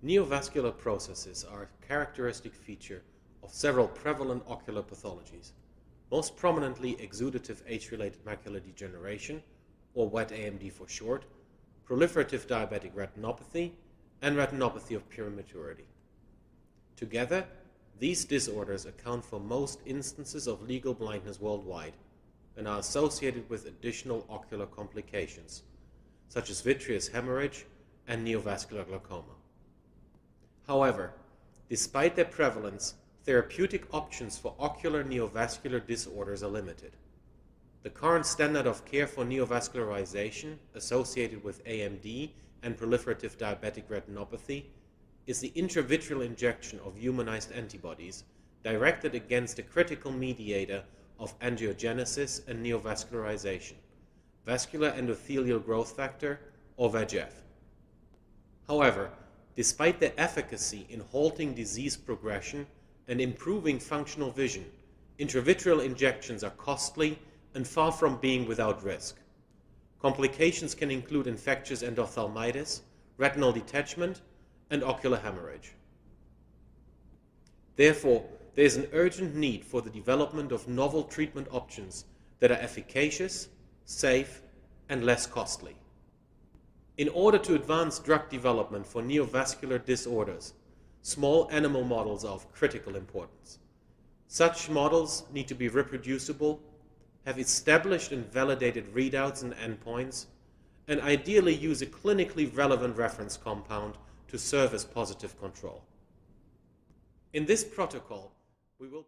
Neovascular processes are a characteristic feature of several prevalent ocular pathologies, most prominently exudative age-related macular degeneration, or wet AMD for short, proliferative diabetic retinopathy, and retinopathy of prematurity. Together, these disorders account for most instances of legal blindness worldwide and are associated with additional ocular complications, such as vitreous hemorrhage and neovascular glaucoma. However, despite their prevalence, therapeutic options for ocular neovascular disorders are limited. The current standard of care for neovascularization associated with AMD and proliferative diabetic retinopathy is the intravitreal injection of humanized antibodies directed against the critical mediator of angiogenesis and neovascularization, vascular endothelial growth factor, or VEGF. However, despite their efficacy in halting disease progression and improving functional vision, intravitreal injections are costly and far from being without risk. Complications can include infectious endophthalmitis, retinal detachment, and ocular hemorrhage. Therefore, there is an urgent need for the development of novel treatment options that are efficacious, safe, and less costly. In order to advance drug development for neovascular disorders, small animal models are of critical importance. Such models need to be reproducible, have established and validated readouts and endpoints, and ideally use a clinically relevant reference compound to serve as positive control. In this protocol, we will